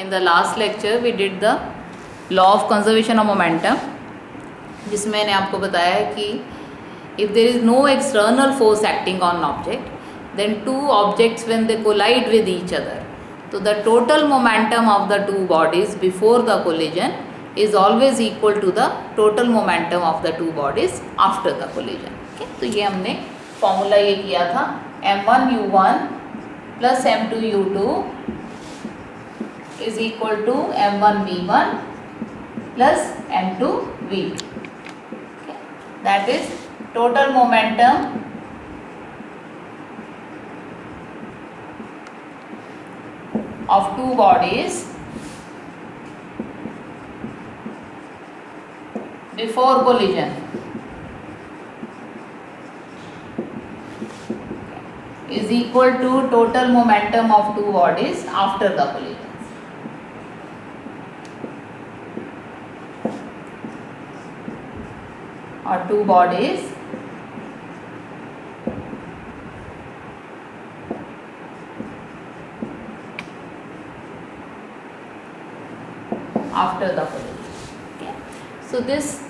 In the last lecture we did the law of conservation of momentum, जिसमें मैंने आपको बताया है कि if there is no external force acting on an object, then two objects when they collide with each other, so the total momentum of the two bodies before the collision is always equal to the total momentum of the two bodies after the collision. Okay? तो ये हमने formula ये किया था m1u1 plus m2u2 is equal to m1v1 plus m2v2. Okay? That is total momentum of two bodies before collision is equal to total momentum of two bodies after the collision. Or two bodies after the collision. Okay. So this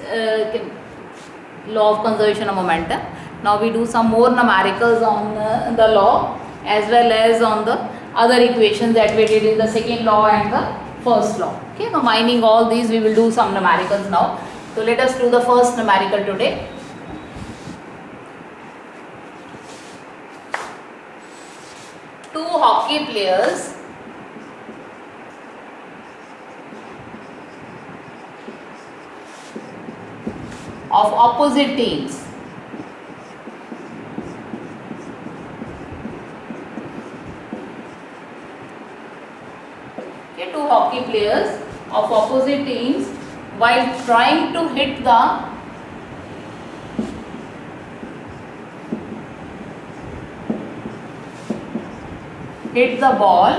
law of conservation of momentum. Now we do some more numericals on the law as well as on the other equations that we did in the second law and the first law. Okay, combining all these we will do some numericals now. So let us do the first numerical today. Two hockey players of opposite teams two hockey players of opposite teams while trying to hit the ball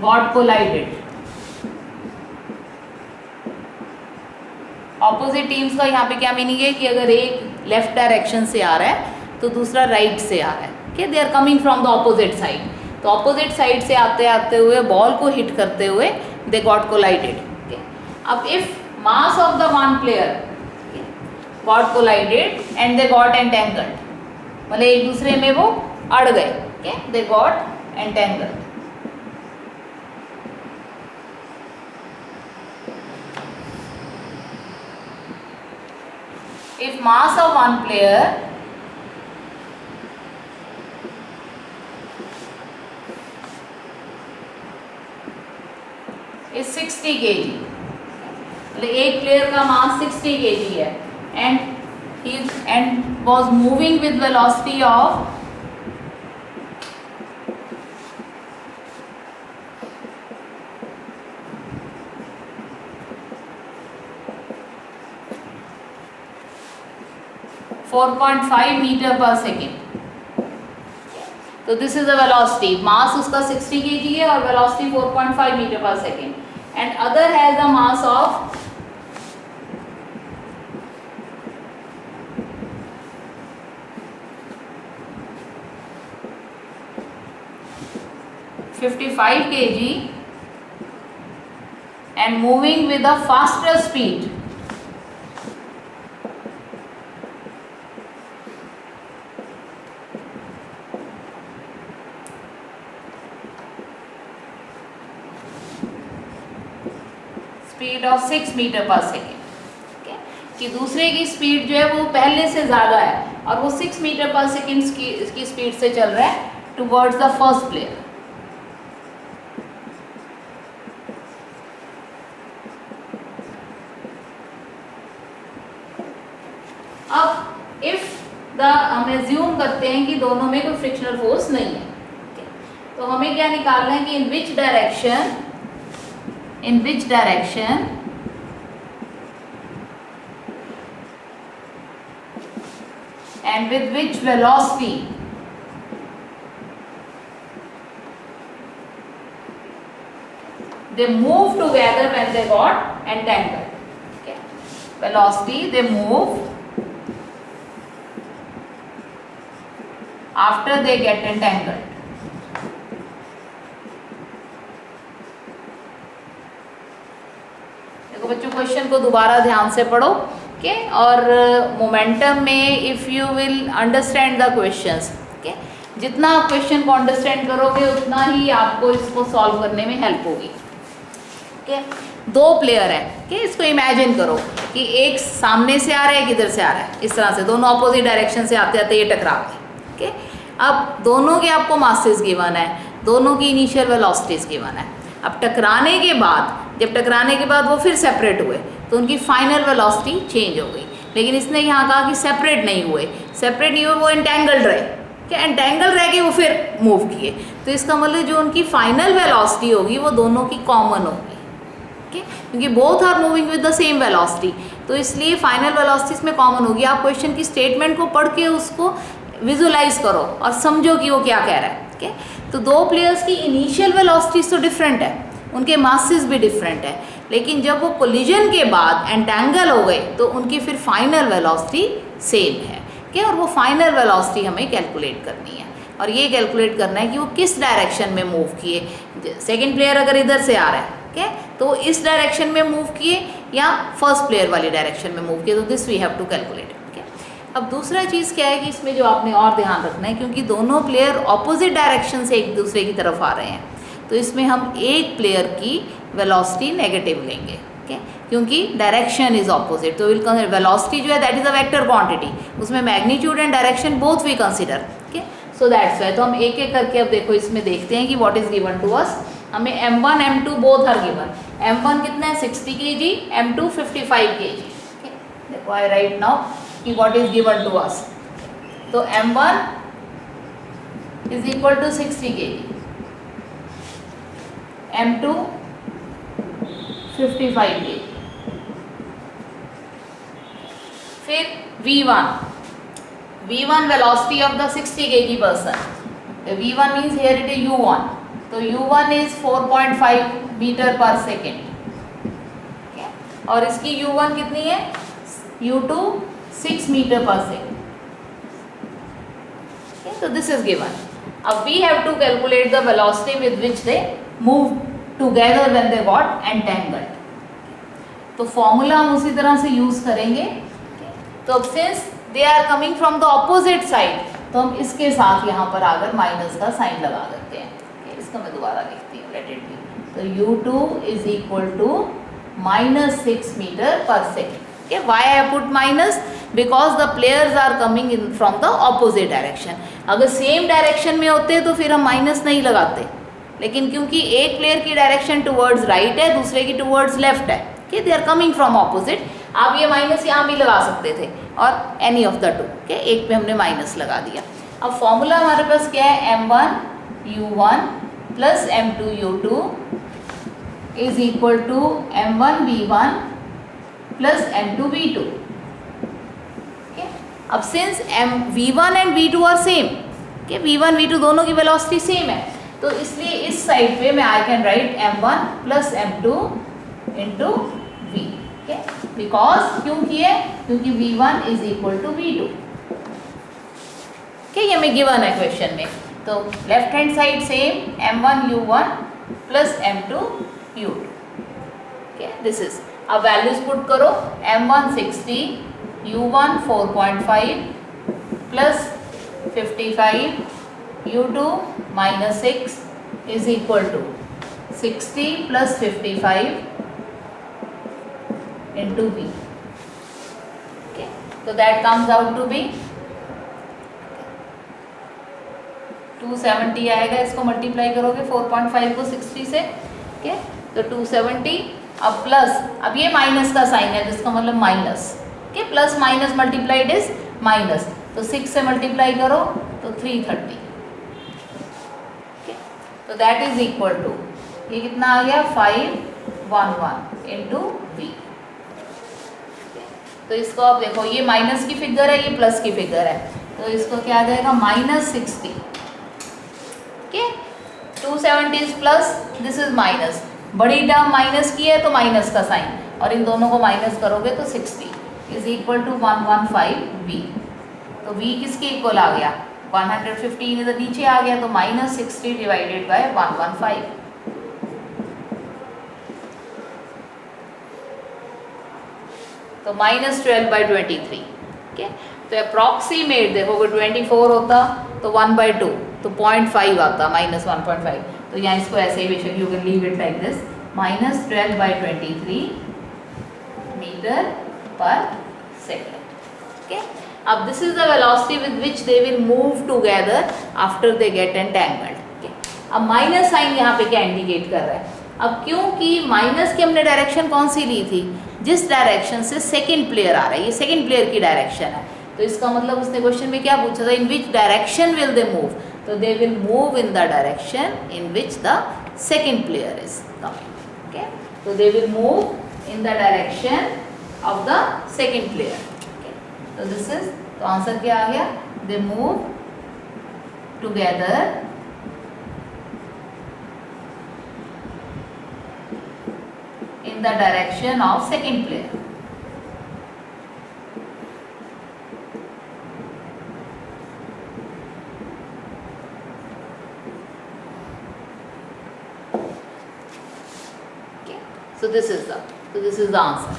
got collided. Opposite teams का यहाँ पे क्या meaning है कि अगर एक left direction से आ रहा है तो दूसरा राइट से आ रहा है. Okay, they are coming from the opposite side. तो ऑपोजिट साइड से आते आते हुए बॉल को हिट करते हुए दे गॉट कोलाइडेड. ओके, अब if mass of the one player got collided and they got entangled, मतलब एक दूसरे में वो अड़ गए. Okay, they got entangled. If mass of one player is 60 kg, मतलब एक प्लेयर का मास 60 kg है and was moving with velocity of 4.5 metre per second. तो this is the velocity. Mass उसका 60 kg है और velocity 4.5 metre per second. And other has the mass of 55 kg and moving with a faster speed. Speed of 6 metre per second. कि दूसरे की speed जो है वो पहले से ज़्यादा है और वो 6 मीटर पर सेकेंड की स्पीड से चल रहा है टुवर्ड्स द फर्स्ट प्लेयर. अब इफ हम एज्यूम करते हैं कि दोनों में कोई फ्रिक्शनल फोर्स नहीं है, तो हमें क्या निकालना है कि in which direction and with which velocity they move together when they got entangled. Okay, velocity they move after they get entangled. बच्चों क्वेश्चन को दोबारा ध्यान से पढ़ो, ओके। और मोमेंटम में if you will understand the questions, okay, जितना आप क्वेश्चन को अंडरस्टैंड करोगे उतना ही आपको इसको सॉल्व करने में हेल्प होगी, ओके। दो प्लेयर हैं, ओके, इसको इमेजिन करो कि एक सामने से आ रहा है, एक इधर से आ रहा है, इस तरह से दोनों अपोजिट डायरेक्शन से आते आते ये टकरा गए, ओके। अब दोनों के आपको मासेस गिवन है, दोनों की इनिशियल वेलोसिटीज गिवन है। अब टकराने के बाद, जब टकराने के बाद वो फिर सेपरेट हुए तो उनकी फाइनल वेलोसिटी चेंज हो गई। लेकिन इसने यहाँ कहा कि सेपरेट नहीं हुए, सेपरेट नहीं हुए, वो एंटेंगल्ड रहे, क्या एंटेंगल रह के वो फिर मूव किए। तो इसका मतलब जो उनकी फाइनल वेलोसिटी होगी वो दोनों की कॉमन होगी, ओके, क्योंकि both are moving with the same velocity, तो इसलिए फाइनल वेलोसिटी इसमें कॉमन होगी। आप क्वेश्चन की स्टेटमेंट को पढ़ के उसको विजुलाइज करो और समझो कि वो क्या कह रहा है, ओके। तो दो प्लेयर्स की इनिशियल वेलोसिटीज तो डिफरेंट है, उनके मासेस भी डिफरेंट है, लेकिन जब वो कोलिजन के बाद एंटेंगल हो गए तो उनकी फिर फाइनल वेलोसिटी सेम है, ओके। और वो फाइनल वेलोसिटी हमें कैलकुलेट करनी है, और ये कैलकुलेट करना है कि वो किस डायरेक्शन में मूव किए। सेकेंड प्लेयर अगर इधर से आ रहा है, ओके, तो वो इस डायरेक्शन में मूव किए या फर्स्ट प्लेयर वाली डायरेक्शन में मूव किए, तो this we have to calculate, okay. अब दूसरा चीज़ क्या है कि इसमें जो आपने और ध्यान रखना है, क्योंकि दोनों प्लेयर ऑपोजिट डायरेक्शन से एक दूसरे की तरफ आ रहे हैं, तो इसमें हम एक प्लेयर की वेलोसिटी नेगेटिव लेंगे, ओके, क्योंकि डायरेक्शन इज ऑपोजिट। तो विल कंसिडर वेलोसिटी जो है that is a vector quantity, उसमें magnitude and direction both we consider, okay. So that's why तो हम एक एक करके अब देखो इसमें देखते हैं कि what is given to us. हमें m1 m2 both are given. m1 कितना है 60 kg, m2 55 kg, ओके। देखो आई राइट नाउ कि what is given to us. तो m1 is equal to 60 kg, m2 55 kg। फिर v1 velocity of the 60 kg person, v1 means here it is u1, तो u1 is 4.5 metre per second, और इसकी u1 कितनी है, u2 6 metre per second, तो this is given. अब we have to calculate the velocity with which they move together when they got entangled. तो formula हम उसी तरह से यूज करेंगे। तो अब since they are coming from the opposite side, तो हम इसके साथ यहाँ पर आकर माइनस का साइन लगा देते हैं। इसको मैं दोबारा लिखती हूँ, लेट इट बी। तो u2 is equal to -6 metre per second. Why I put minus, because the players are coming in from the opposite direction. अगर सेम डायरेक्शन में होते तो फिर हम माइनस नहीं लगाते, लेकिन क्योंकि एक प्लेयर की डायरेक्शन टुवर्ड्स राइट है, दूसरे की टुवर्ड्स लेफ्ट है, कि they are coming from opposite, आप ये माइनस यहाँ भी लगा सकते थे, और एनी ऑफ द टू, के एक पे हमने माइनस लगा दिया। अब फॉर्मूला हमारे पास क्या है, m1 u1 plus m2 u2 is equal to m1 v1 plus m2 v2। अब since v1 and v2 are same, v1 v2 दोनों की वेलोसिटी सेम है, तो इसलिए इस साइड पे मैं I can write m1 plus m2 into v, because क्यों किए, क्योंकि v1 is equal to v2, ये हमें गिवन है क्वेश्चन में। तो left hand side same m1 u1 plus m2 u2, this is. अब वैल्यूज पुट करो, m1 60, u1 4.5 plus 55, u2 -6 is equal to 60 plus 55 into v, okay, so that comes out to be 270 आएगा। इसको multiply करोगे 4.5 को 60 से, okay, तो 270। अब plus, अब ये माइनस का साइन है जिसका मतलब minus, okay, plus minus multiplied is minus, तो 6 से मल्टीप्लाई करो तो 330, okay, तो दैट इज इक्वल टू, ये कितना आ गया 511 इंटू v। तो इसको आप देखो, ये माइनस की फिगर है, ये प्लस की फिगर है, तो इसको क्या आ जाएगा -60, okay. 270 is plus, this is minus, बड़ी टर्म माइनस की है तो माइनस का साइन, और इन दोनों को माइनस करोगे तो 60 इज इक्वल टू 115 v। तो v किसके इक्वल आ गया, 115 इधर नीचे आ गया, तो -60 डिवाइडेड बाय 115। तो -12/23। ओके, तो अप्रॉक्सीमेट देखोगे 24 होता तो 1/2, तो 0.5 आता, -1.5। तो यहाँ इसको ऐसे ही बेशक you can leave it like this, -12/23 metre per second. Okay, अब this is the velocity with which they will move together after they get entangled. Okay, अब माइनस साइन यहाँ पे क्या इंडिकेट कर रहा है? अब क्योंकि माइनस की हमने डायरेक्शन कौन सी ली थी, जिस डायरेक्शन से सेकेंड प्लेयर आ रहा है, ये सेकेंड प्लेयर की डायरेक्शन है, तो इसका मतलब उसने क्वेश्चन में क्या पूछा था, in which direction will they move, तो they will move in the direction in which the second player is coming. Okay, तो they will move in the direction of the second player. तो this is, तो answer क्या आ गया, they move together in the direction of second player. So this is the answer.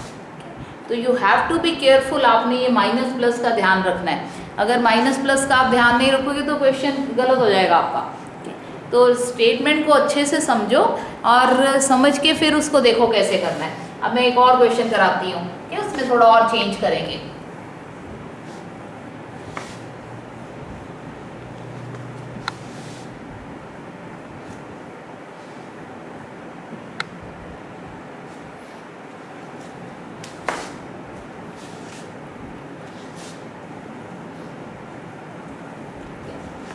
तो you have to be careful, आपने ये minus plus का ध्यान रखना है। अगर माइनस प्लस का आप ध्यान नहीं रखोगे तो क्वेश्चन गलत हो जाएगा आपका। तो स्टेटमेंट को अच्छे से समझो और समझ के फिर उसको देखो कैसे करना है। अब मैं एक और क्वेश्चन कराती हूँ, उसमें थोड़ा और चेंज करेंगे।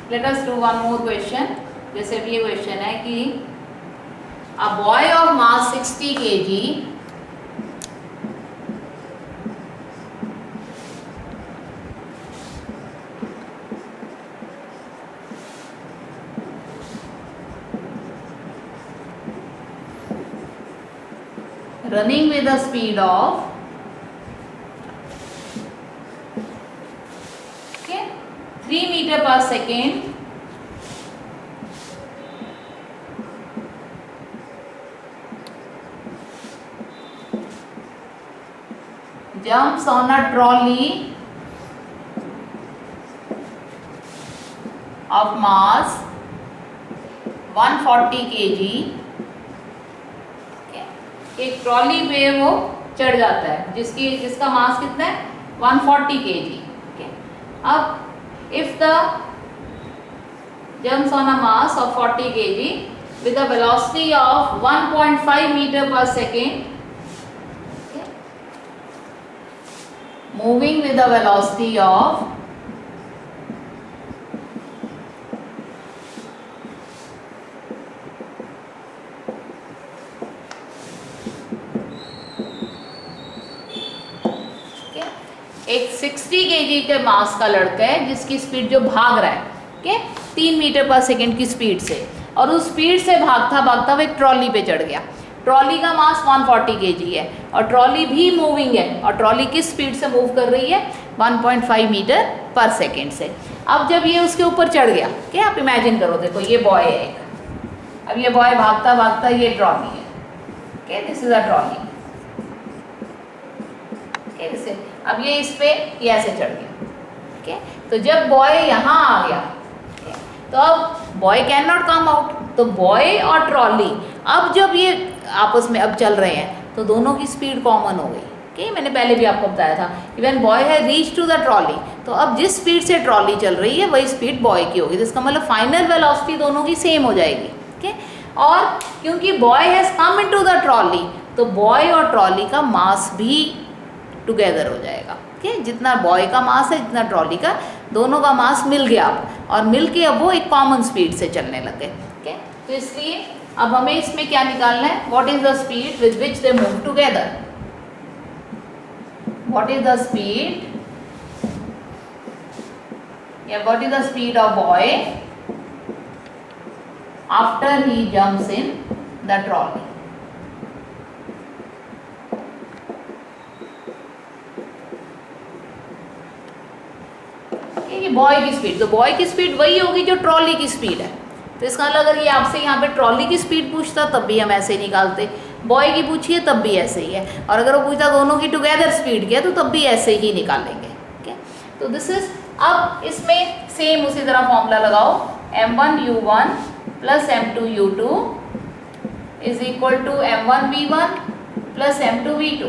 Let us do one more question. जैसे भी ये क्वेश्चन है कि a boy of mass 60 kg running with a speed of 3 meter per second jumps on a trolley of mass 140 kg। एक ट्रॉली पे वो चढ़ जाता है जिसका मास कितना है 140 kg। अब if the jumps on a mass of 40 kg with a velocity of 1.5 meter per second, moving with a velocity of 60 kg के मास का लड़का है जिसकी स्पीड जो भाग रहा है 3 मीटर पर सेकेंड की स्पीड से, और उस स्पीड से भागता भागता वो एक ट्रॉली पे चढ़ गया। ट्रॉली का मास 140 kg है और ट्रॉली भी मूविंग है, और ट्रॉली किस स्पीड से मूव कर रही है 1.5 मीटर पर सेकेंड से। अब जब ये उसके ऊपर चढ़ गया, क्या आप इमेजिन करो, देखो ये बॉय है एक, अब ये बॉय भागता भागता ये ट्रॉली है, दिस इज अ ट्रॉली, जैसे अब ये इस पे ये ऐसे चढ़ गया। तो जब बॉय यहाँ आ गया तो अब boy can not come out, तो बॉय और ट्रॉली अब जब ये आपस में अब चल रहे हैं तो दोनों की स्पीड कॉमन हो गई। मैंने पहले भी आपको बताया था इवन बॉय है रीच टू द ट्रॉली, तो अब जिस स्पीड से ट्रॉली चल रही है वही स्पीड बॉय की होगी, तो इसका मतलब फाइनल वेलोसिटी दोनों की सेम हो जाएगी। और क्योंकि boy has come into the trolley तो बॉय और ट्रॉली का मास भी टुगेदर हो जाएगा। जितना बॉय का मास है जितना ट्रॉली का, दोनों का मास मिल गया अब, और मिल के अब वो एक कॉमन स्पीड से चलने लगे। तो इसलिए अब हमें इसमें क्या निकालना है, what is the speed with which they move together, what is the speed या what is the speed of boy after he jumps in the trolley. Boy की स्पीड, तो बॉय की स्पीड वही होगी जो ट्रॉली की स्पीड है, तो इसका मतलब अगर ये आपसे यहाँ पे ट्रॉली की स्पीड पूछता तब भी हम ऐसे ही निकालते, बॉय की पूछिए तब भी ऐसे ही है, और अगर वो पूछता दोनों की टुगेदर स्पीड क्या है तो तब भी ऐसे ही निकालेंगे। ओके, तो दिस इज, अब इसमें सेम उसी तरह फॉर्मूला लगाओ, m1u1 plus m2u2 is equal to m1v1 plus m2v2।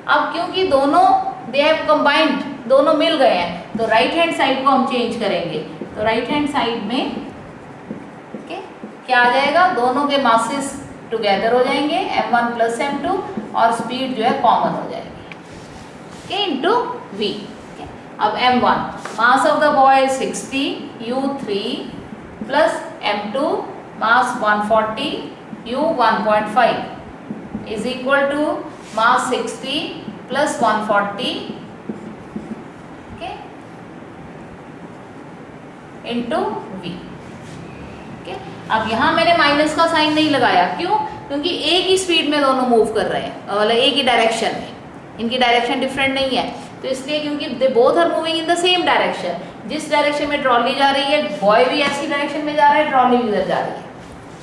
अब क्योंकि दोनों दे हैव कंबाइंड, दोनों मिल गए हैं, तो राइट हैंड साइड को हम चेंज करेंगे। तो राइट हैंड साइड में क्या आ जाएगा, दोनों के मासेस टुगेदर हो जाएंगे m1 प्लस m2, और स्पीड जो है कॉमन हो जाएगी इनटू v। अब m1 mass of the boy 60 u3 plus m2 mass 140 u 1.5 is equal to mass 60 plus 140 into v। अब यहाँ मैंने माइनस का साइन नहीं लगाया, क्यों? क्योंकि एक ही स्पीड में दोनों मूव कर रहे हैं, मतलब एक ही डायरेक्शन में, इनकी डायरेक्शन डिफरेंट नहीं है, तो इसलिए क्योंकि they both are moving in the same direction, जिस डायरेक्शन में ट्रॉली जा रही है बॉय भी ऐसी डायरेक्शन में जा रहा है, ट्रॉली भी उधर जा रही है।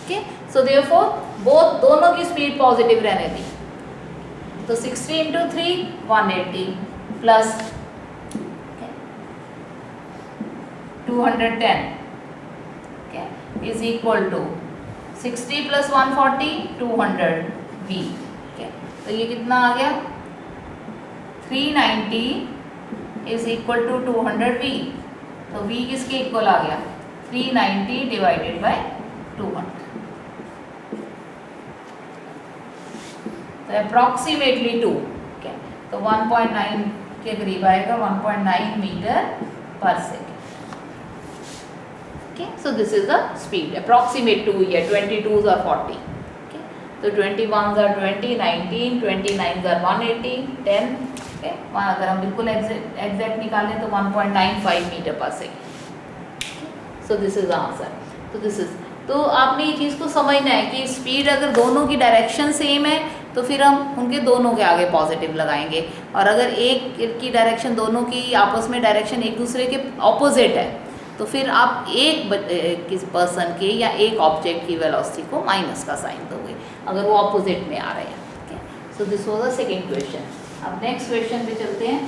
ओके, सो देयरफॉर बोथ, दोनों की स्पीड पॉजिटिव रहने दी। तो 60 into 3 180 plus 210 is equal to 60 plus 140 200 v। तो ये कितना आ गया, 390 इज इक्वल टू 200 v। तो v किसके इक्वल आ गया, 390 डिवाइडेड बाय 200। तो अप्रॉक्सीमेटली 2, तो 1.9 के करीब आएगा, 1.9 metre per second. Okay, so this is the speed, approximate 2 here, 22s are 40, okay, so 21s are 20, 19, 29s are 180, 10, okay, वहाँ अगर हम बिल्कुल एग्जैक्ट निकालें तो 1.95 metre per second. so this is the answer। तो this is, तो आपने ये चीज़ को समझना है कि स्पीड अगर दोनों की डायरेक्शन सेम है तो फिर हम उनके दोनों के आगे पॉजिटिव लगाएंगे, और अगर एक की डायरेक्शन, दोनों की आपस में डायरेक्शन एक दूसरे के ऑपोजिट है तो फिर आप एक किसी पर्सन के या एक ऑब्जेक्ट की वेलोसिटी को माइनस का साइन दोगे अगर वो ऑपोजिट में आ रहे हैं। Okay, so this was the second question. अब नेक्स्ट क्वेश्चन पे चलते हैं।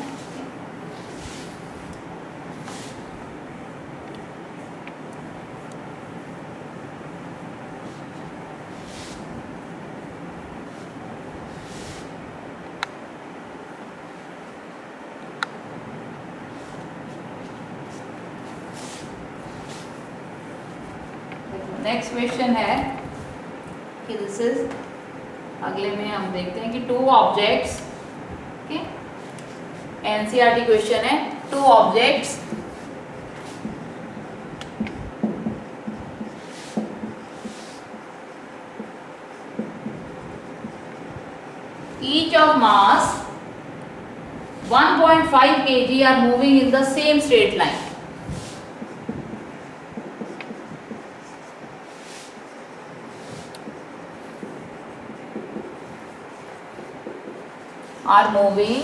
नेक्स्ट क्वेश्चन है कि दिस इज, अगले में हम देखते हैं कि two objects, okay, NCERT question है, two objects each of mass 1.5 kg are moving in the same straight line। are moving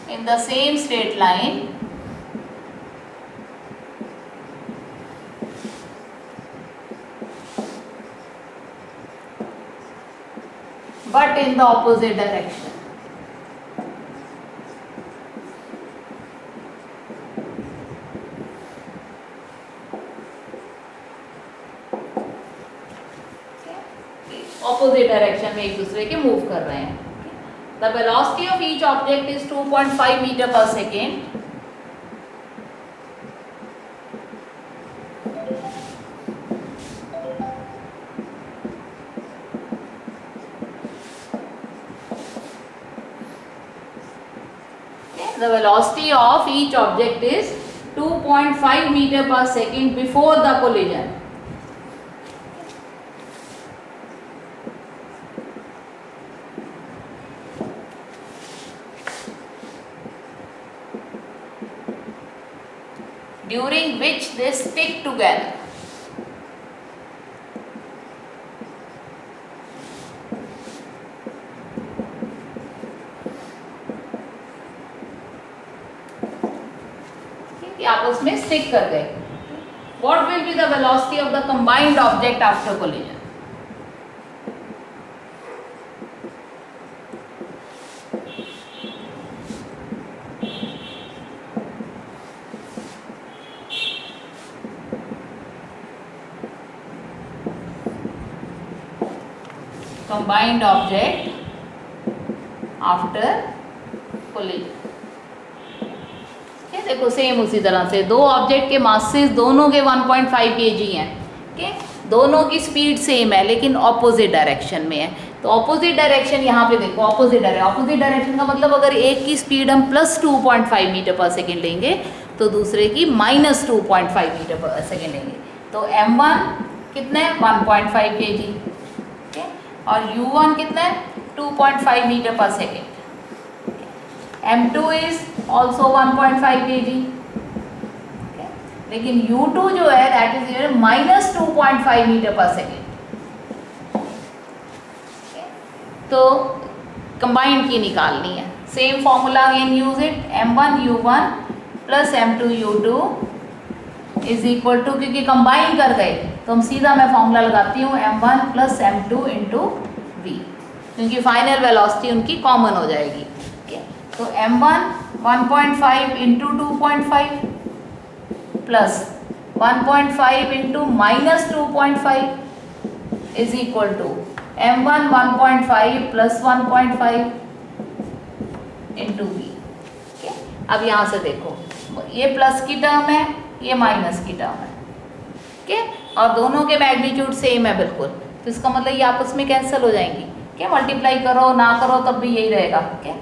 in the same straight line but in the opposite direction। Opposite direction में एक दूसरे के move कर रहे हैं। The velocity of each object is 2.5 meter per second। The velocity of each object is 2.5 meter per second before the collision। during which they stick together। आपस में stick कर गए। What will be the velocity of the combined object after collision? combined object after collision. देखो same उसी तरह से दो object के मासेस दोनों के 1.5 kg हैं. ओके, दोनों की स्पीड सेम है लेकिन ऑपोजिट डायरेक्शन में है. तो ऑपोजिट डायरेक्शन यहाँ पे देखो, ऑपोजिट डायरेक्शन का मतलब अगर एक की स्पीड हम +2.5 मीटर पर सेकेंड लेंगे तो दूसरे की -2.5 मीटर पर सेकेंड लेंगे. तो m1 कितना है 1.5 kg. ओके, और u1 कितना है 2.5 metre per second. m2 is also 1.5 kg. लेकिन u2 जो है that is -2.5 metre per second. तो कंबाइंड की निकालनी है. Same formula again use it. m1 u1 plus m2 u2 is equal to, क्योंकि कंबाइन कर गए तो हम सीधा मैं फॉर्मूला लगाती हूँ m1 plus m2 into v, क्योंकि फाइनल वेलोसिटी उनकी कॉमन हो जाएगी. तो m1 1.5 into 2.5 plus 1.5 into -2.5 is equal to m1 1.5 plus 1.5 into v. अब यहाँ से देखो ये प्लस की टर्म है, ये माइनस की टर्म है. ओके, और दोनों के मैग्नीट्यूड सेम है बिल्कुल, तो इसका मतलब ये आपस में कैंसिल हो जाएंगी. क्या मल्टीप्लाई करो ना करो तब भी यही रहेगा. क्या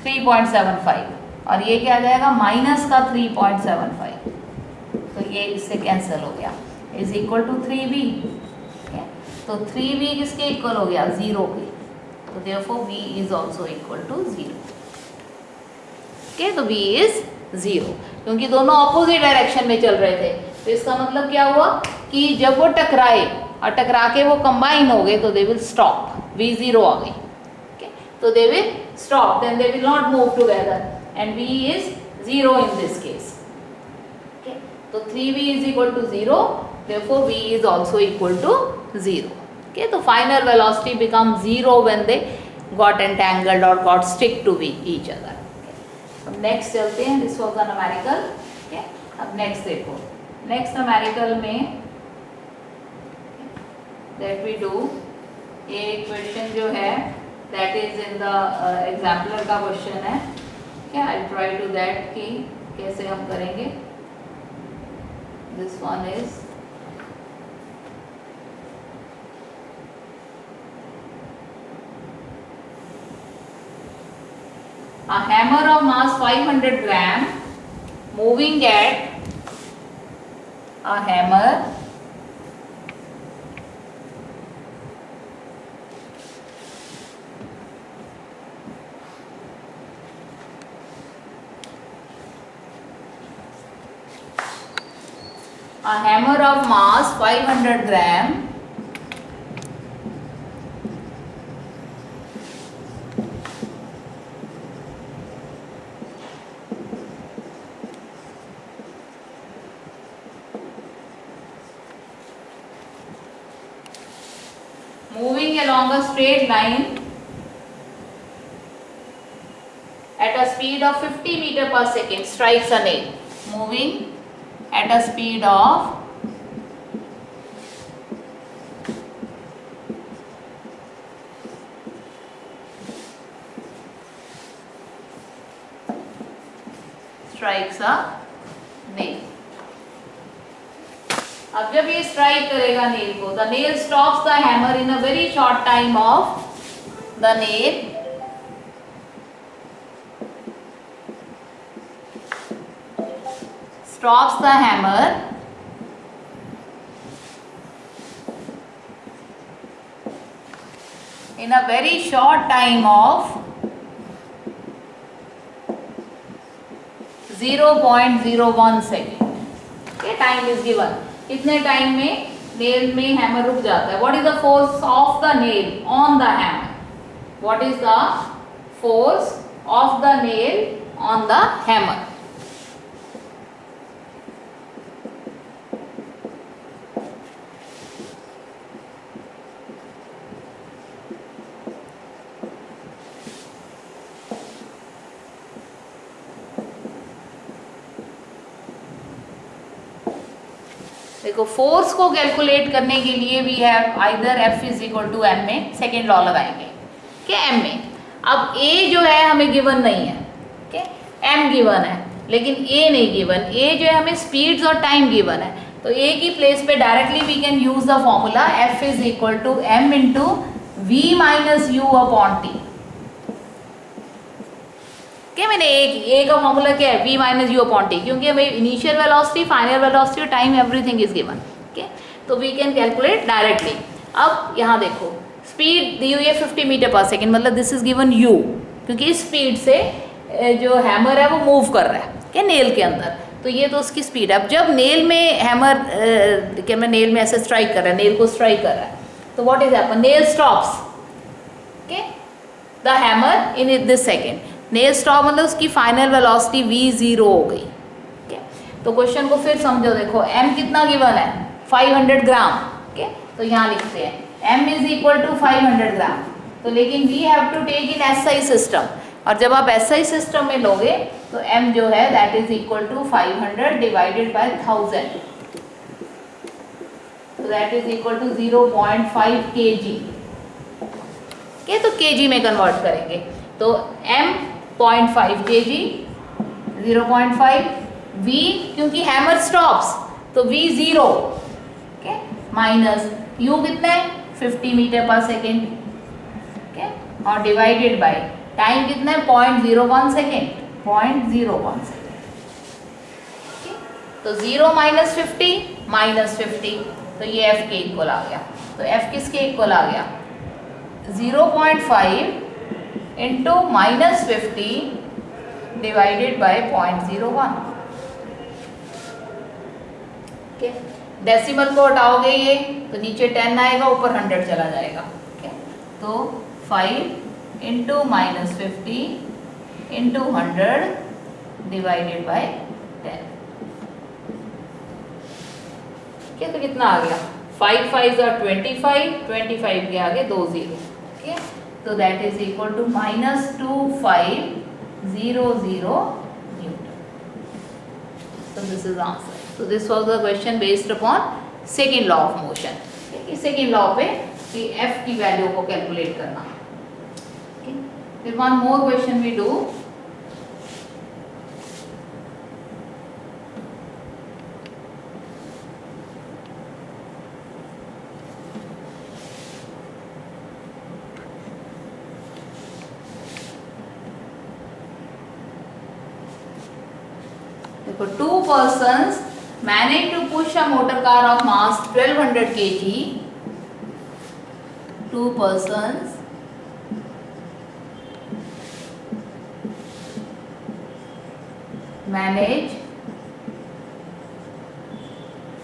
3.75 और ये क्या आ जाएगा माइनस का 3.75, तो ये इससे कैंसिल हो गया. Is equal to 3v. तो 3v किसके इक्वल हो गया 0 के. तो therefore v is also equal to 0. Okay, तो v इज 0 क्योंकि दोनों ऑपोजिट डायरेक्शन में चल रहे थे. तो इसका मतलब क्या हुआ कि जब वो टकराए और टकरा के वो कंबाइन हो गए तो दे विल स्टॉप. v 0 आ गई. So they will stop, then they will not move together, and v is 0 in this case. Okay, so 3v is equal to 0, therefore v is also equal to 0. Okay, so final velocity becomes 0 when they got entangled or got stick to each other. Okay. अब next चलते हैं. This was a numerical. Okay, अब next देखो. Next numerical में that we do एक question जो है that is in the exemplar का क्वेश्चन है. क्या आई ट्राई टू दैट कि कैसे हम करेंगे. This one is a hammer of mass 500 gram moving at a hammer of mass 500 gram moving along a straight line at a speed of 50 meter per second strikes a nail. Moving at a speed of 'a nail. अब जब ये strike करेगा nail को, the nail stops the hammer in a very short time of the nail stops the hammer in a very short time of 0.01 second. Okay, time is given. कितने time में nail में hammer रुक जाता है. What is the force of the nail on the hammer? What is the force of the nail on the hammer? देखो force को calculate करने के लिए we have either F is equal to m में second law लगाएंगे, क्या M में। अब ए जो है हमें गिवन नहीं है, क्या एम गिवन है लेकिन ए नहीं गिवन। ए जो है हमें स्पीड्स और टाइम गिवन है, तो ए की प्लेस पे directly we can use the formula F is equal to m into v minus u upon t. क्या मैंने ए का फॉर्मूला क्या है, v minus u upon t, क्योंकि हमें initial velocity, final velocity, time, everything is given. Okay, तो we can calculate directly. अब यहाँ देखो स्पीड दी हुई है 50 मीटर पर सेकेंड, मतलब दिस इज गिवन u, क्योंकि इस स्पीड से जो हैमर है वो मूव कर रहा है क्या नेल के अंदर, तो ये तो उसकी स्पीड है। अब जब नेल में हैमर क्या मैं नेल में ऐसे स्ट्राइक कर रहा है, नेल को स्ट्राइक कर रहा है, तो what is happen, nail stops, okay, the hammer in this second, nail stop मतलब उसकी फाइनल वेलोसिटी v0 हो गई। ठीक है, तो क्वेश्चन को फिर समझो, देखो m कितना गिवन है 500 ग्राम। ठीक है, तो यहाँ लिखते हैं m is equal to 500 gram, तो लेकिन we have to take in SI system, और जब आप SI सिस्टम में लोगे तो m जो है that is equal to 500 divided by 1000, तो that is equal to 0.5 kg। ठीक है, तो kg में कन्वर्ट करेंगे, तो m 0.5 kg, 0.5 v, क्योंकि हैमर स्टॉप्स तो v0, ओके, माइनस u कितना है 50 मीटर पर सेकेंड, ओके, और डिवाइडेड बाय टाइम कितना है 0.01 सेकेंड, 0.01 सेकेंड। तो 0 माइनस 50, तो ये f के इक्वल आ गया, तो f किसके इक्वल आ गया 0.5 इंटू माइनस 50 डिवाइडेड बाय 0.01। ठीक है, डेसिमल को हटाओगे ये तो नीचे 10 आएगा, ऊपर 100 चला जाएगा। ठीक है, तो 5 into minus 50 into 100 divided by 10। ठीक है, तो कितना आ गया 5 5 और 25 के आगे 2 0। ठीक है, so that is equal to minus 2500 Newton. So this is answer. So this was the question based upon second law of motion. Okay, second law पे कि F की वैल्यू को कैलकुलेट करना। Okay, फिर one more question we do. Two persons managed to push a motor car of mass 1200 kg. Two persons managed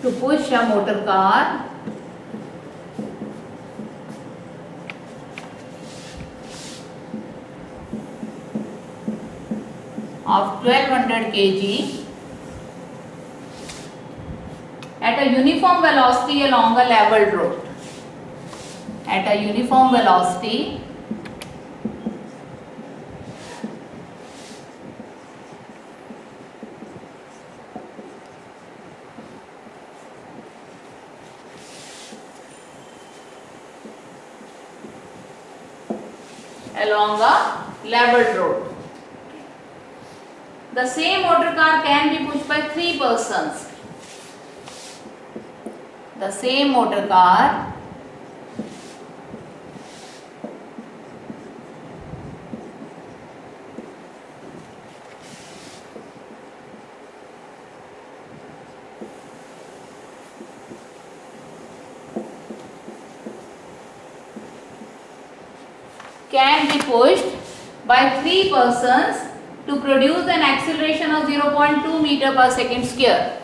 to push a motor car of 1200 kg at a uniform velocity along a level road. At a uniform velocity along a level road. The same motor car can be pushed by 3 persons. The same motor car can be pushed by 3 persons to produce an acceleration of 0.2 meter per second square.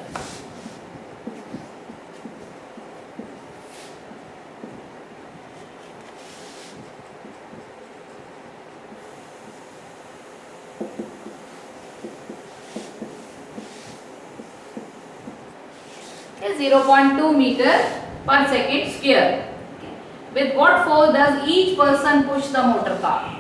Okay, 0.2 meter per second square. Okay. With what force does each person push the motor car?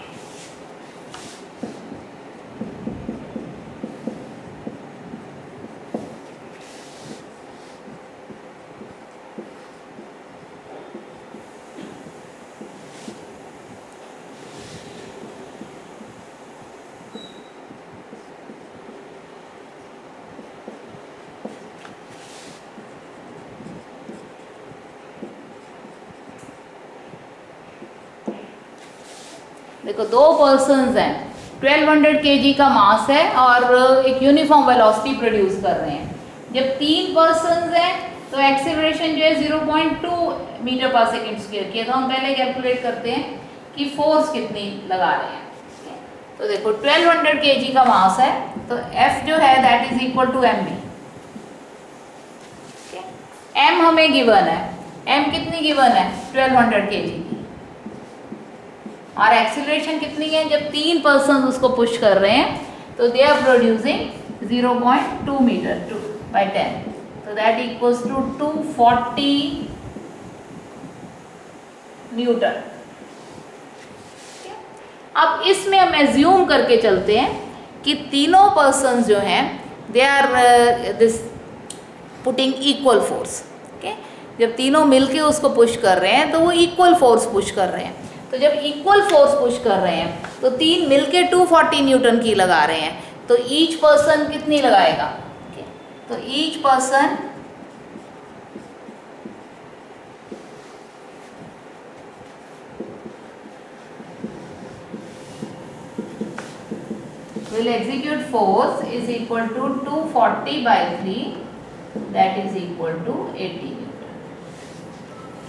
देखो दो persons हैं, 1200 kg का मास है और एक uniform velocity produce कर रहे हैं। जब 3 पर्सन्स हैं तो एक्सेलरेशन जो है 0.2 मीटर पर सेकेंड स्क्वायर किया, तो हम पहले कैलकुलेट करते हैं कि फोर्स कितनी लगा रहे हैं। तो देखो 1200 kg का मास है, तो F जो है that is equal to mv। M हमें गिवन है, M कितनी गिवन है 1200 kg की, और एक्सीलरेशन कितनी है, जब 3 पर्सन उसको पुश कर रहे हैं तो दे आर प्रोड्यूसिंग 0.2 मीटर 2/10, तो दैट इक्वल्स टू 240 न्यूटन। अब इसमें हम एज्यूम करके चलते हैं कि तीनों पर्सन जो हैं they are this putting equal force. Okay, जब तीनों मिलके उसको पुश कर रहे हैं तो वो इक्वल फोर्स पुश कर रहे हैं। तो जब इक्वल फोर्स पुश कर रहे हैं तो 3 मिलके 240 न्यूटन की लगा रहे हैं, तो ईच पर्सन कितनी लगाएगा। okay? तो each person will execute force is equal to 240 by 3, that is equal to 80 Newton.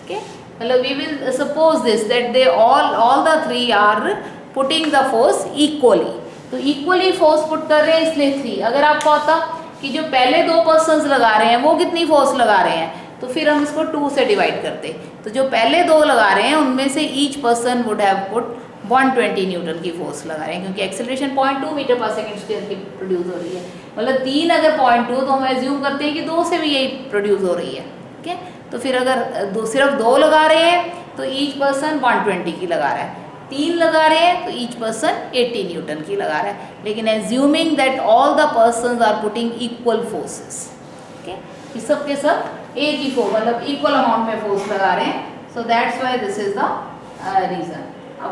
Okay, well, we will suppose this that they all the three are putting the force equally. तो equally force put कर रहे हैं इसलिए 3। अगर आपको आता कि जो पहले 2 पर्सन्स लगा रहे हैं वो कितनी फोर्स लगा रहे हैं, तो फिर हम इसको 2 से डिवाइड करते। तो जो पहले 2 लगा रहे हैं उनमें से each person would have put 120 Newton की फोर्स लगा रहे हैं, क्योंकि एक्सेलरेशन 0.2 मीटर पर सेकंड स्क्वायर की प्रोड्यूस हो रही है। मतलब 3 अगर 0.2 तो हम एज्यूम करते हैं कि 2 से भी यही प्रोड्यूस हो रही है। ठीक है, तो फिर अगर सिर्फ 2 लगा रहे हैं तो ईच पर्सन 120 की लगा रहा है, 3 लगा रहे हैं तो ईच पर्सन 80 न्यूटन की लगा रहा है, लेकिन assuming that all the persons are putting equal forces. Okay, सब के सब एक ही फोर्स मतलब इक्वल अमाउंट में फोर्स लगा रहे हैं, so that's why this is the reason.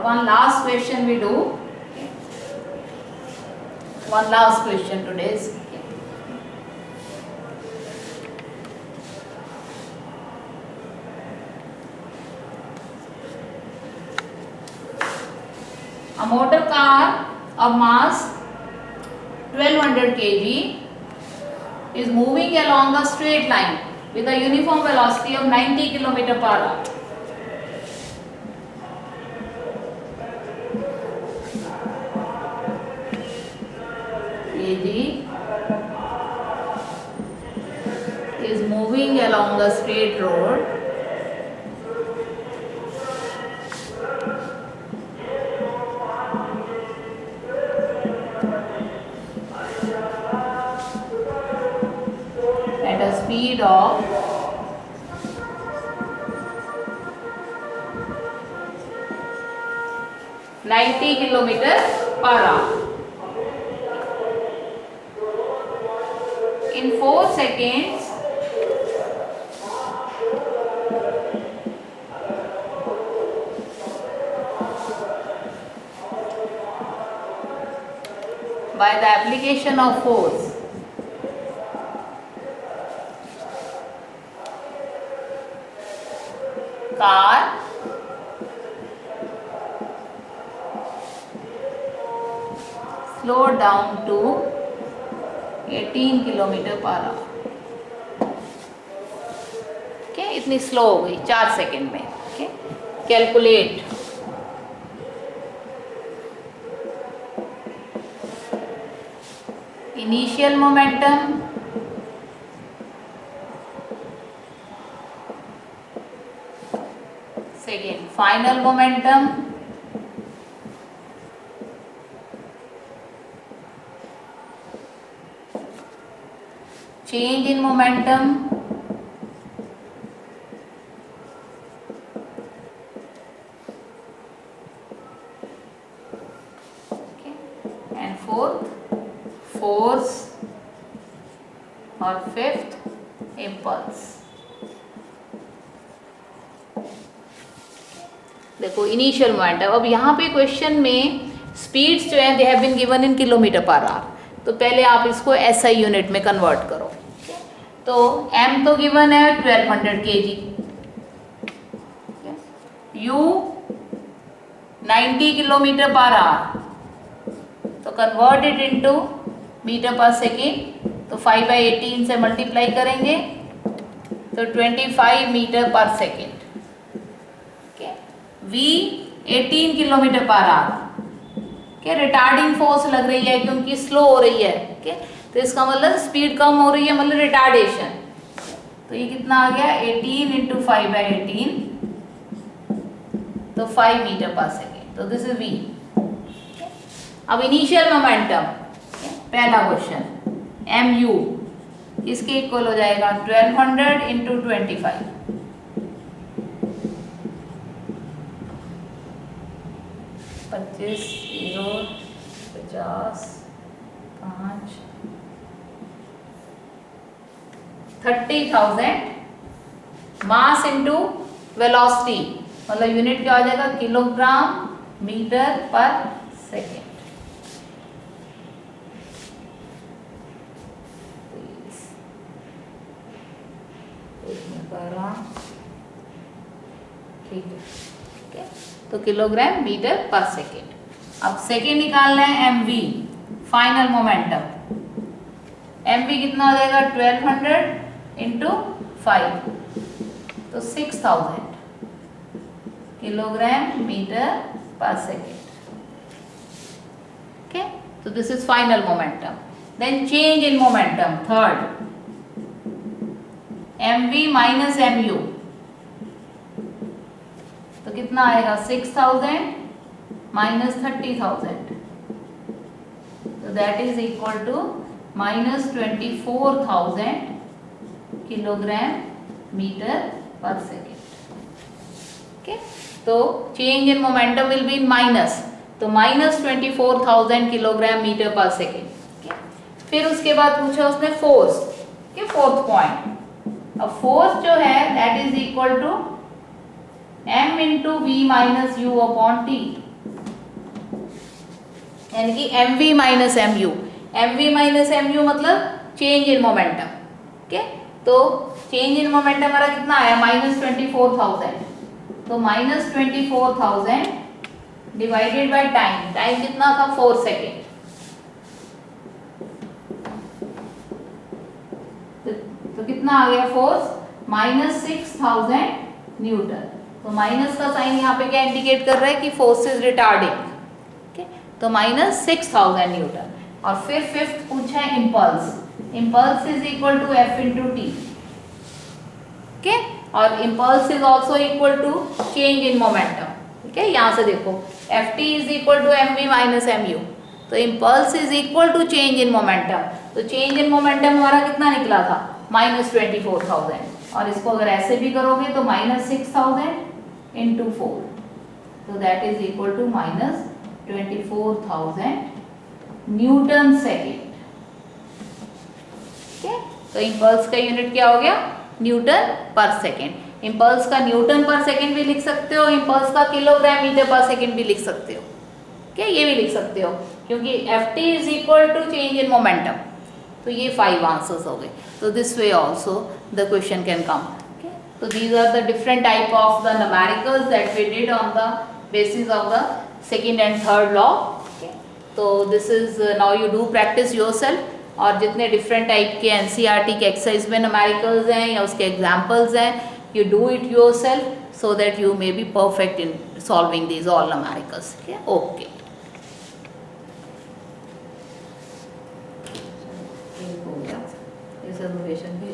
One last question we do. Okay. One last question today's. Okay. A motor car of mass 1200 kg is moving along a straight line with a uniform velocity of 90 km per hour. Is moving along a straight road at a speed of 90 km per hour. In 4 seconds, by the application of force, car slowed down to 18 kilometre per hour. okay, इतनी slow हो गई 4 second में। okay, calculate initial momentum, second final momentum, change in momentum, okay, and fourth force और fifth impulse. देखो initial momentum, अब यहाँ पे question में स्पीड्स जो है they have been given in kilometre per hour, तो पहले आप इसको SI यूनिट में कन्वर्ट करो। तो m तो गिवन है 1200 kg, U 90 kilometre per hour, तो convert it into metre per second, तो 5/18 से मल्टीप्लाई करेंगे तो 25 metre per second. Okay, V 18 kilometre per our. क्या रिटार्डिंग फोर्स लग रही है क्योंकि स्लो हो रही है। ओके, तो इसका मतलब स्पीड कम हो रही है, मतलब रिटार्डेशन। तो ये कितना आ गया 18 इंटू 5/18, तो 5 मीटर पर सेकेंड। तो दिस इज V। अब इनिशियल मोमेंटम, पहला क्वेश्चन, mu इसके इक्वल हो जाएगा 1200 इंटू 25। 25 0 50 5 30,000 मास इंटू वेलोसिटी, मतलब यूनिट क्या हो जाएगा किलोग्राम मीटर पर सेकेंड। ठीक है, ठीक है, तो किलोग्राम मीटर पर सेकेंड। अब सेकेंड निकालना है mv, फाइनल मोमेंटम। mv कितना हो जाएगा 1200 इंटू 5, तो 6000 kilogram metre per second. Okay, तो this is final momentum. Then change in momentum, third, mv minus mu, तो कितना आएगा 6000 माइनस 30,000, तो that is equal to minus 24,000 kilogram metre per second. Okay, तो change in momentum will be in minus, तो minus 24,000 kilogram metre per second. फिर उसके बाद पूछा उसने फोर्स के फोर्थ पॉइंट। अब फोर्स जो है that is equal to m इंटू v minus u upon t, यानी कि mv minus mu। mv minus mu मतलब चेंज इन मोमेंटम। ओके, तो चेंज इन मोमेंटम हमारा कितना आया माइनस 24,000, तो minus 24,000 divided by time, time कितना था 4 सेकेंड, तो कितना आ गया फोर्स माइनस 6,000 न्यूटन। तो माइनस का साइन यहाँ पे क्या इंडिकेट कर रहा है कि फोर्स इज रिटार्डिंग। ओके, तो माइनस 6,000 न्यूटन। और फिर फिफ्थ पूछा है impulse, impulse is equal to f into T. Okay, और impulse is also equal to change in momentum. ठीक है, यहाँ से देखो F T is equal to mv minus mu, तो impulse is equal to change in momentum. तो change in momentum हमारा कितना निकला था माइनस 24,000, और इसको अगर ऐसे भी करोगे तो माइनस 6,000 इंटू 4, तो that is equal to minus 24,000 newton second. ठीक है, तो इम्पल्स का यूनिट क्या हो गया न्यूटन पर सेकेंड। इम्पल्स का न्यूटन पर सेकेंड भी लिख सकते हो, इम्पल्स का किलोग्राम मीटर पर सेकेंड भी लिख सकते हो। क्या ये भी लिख सकते हो, क्योंकि F T is equal to change in momentum. तो ये 5 आंसर्स हो गए। तो this way also the question can come. So these are the different type of the numericals that we did on the basis of the second and third law. Okay. So this is now you do practice yourself, और जितने different type के NCERT के exercise में numericals हैं या उसके examples हैं, you do it yourself so that you may be perfect in solving these all numericals. Okay. Okay. ये हो गया, ये सॉल्यूशन भी